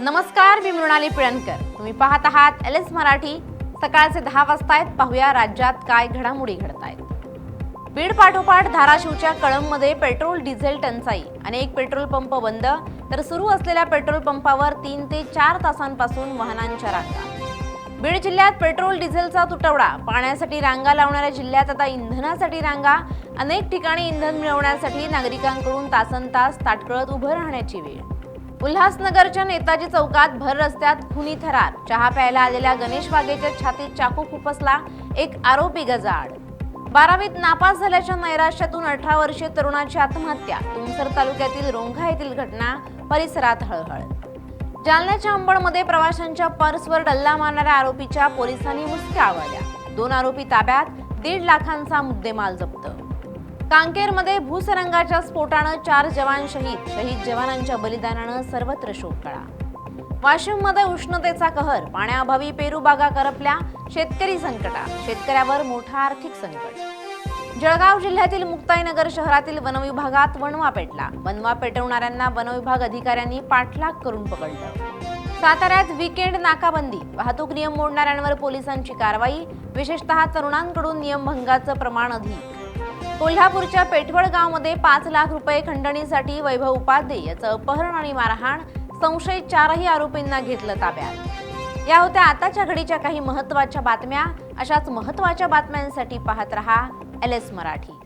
नमस्कार, मी मृणाली पिळणकर. तुम्ही पाहत आहात एलएस मराठी. सकाळचे 10 वाजता आहेत. पाहूया राज्यात काय घडामोडी घडतायत. बीड पाठोपाठ धाराशिवच्या कळंबमध्ये पेट्रोल डिझेल टंचाई. अनेक पेट्रोल पंप बंद, तर सुरू असलेल्या पेट्रोल पंपावर 3 ते 4 तासांपासून वाहनांच्या रांगा. बीड जिल्ह्यात पेट्रोल डिझेलचा तुटवडा. पाण्यासाठी रांगा लावणाऱ्या जिल्ह्यात आता इंधनासाठी रांगा. अनेक ठिकाणी इंधन मिळवण्यासाठी नागरिकांकडून तासनतास ताटकळत उभं राहण्याची वेळ. उल्हासनगरच्या नेताजी चौकात भर रस्त्यात खुनी थरार. चहा प्यायला आलेल्या गणेश वाघेच्या छातीत चाकू खुपसला. एक आरोपी गजाआड. 12वीत नापास झाल्याच्या नैराश्यातून 18 वर्षीय तरुणाची आत्महत्या. तुमसर तालुक्यातील रोंघा येथील घटना. परिसरात हळहळ. जालन्याच्या अंबडमध्ये प्रवाशांच्या पर्सवर डल्ला मारणाऱ्या आरोपीच्या पोलिसांनी मुसक्या आवळल्या. 2 आरोपी ताब्यात. 1.5 लाखांचा मुद्देमाल जप्त. कांकेरमध्ये भूसुरुंगाच्या स्फोटानं 4 जवान शहीद. शहीद जवानांच्या बलिदानानं सर्वत्र शोककळा. वाशिममध्ये उष्णतेचा कहर. पाण्याअभावी पेरू बागा करपल्या. शेतकरी संकटात. शेतकऱ्यावर मोठा आर्थिक संकट. जळगाव जिल्ह्यातील मुक्ताईनगर शहरातील वनविभागात वणवा पेटला. वणवा पेटवणाऱ्यांना वनविभाग अधिकाऱ्यांनी पाठलाग करून पकडलं. साताऱ्यात वीकेंड नाकाबंदी. वाहतूक नियम मोडणाऱ्यांवर पोलिसांची कारवाई. विशेषतः तरुणांकडून नियमभंगाचं प्रमाण अधिक. कोल्हापूरच्या पेठवड गावमध्ये 5 लाख रुपये खंडणीसाठी वैभव उपाध्ये याचं अपहरण आणि मारहाण. संशयित 4ही आरोपींना घेतलं ताब्यात. या होत्या आताच्या घडीच्या काही महत्त्वाच्या बातम्या. अशाच महत्त्वाच्या बातम्यांसाठी पाहत रहा एलएस मराठी.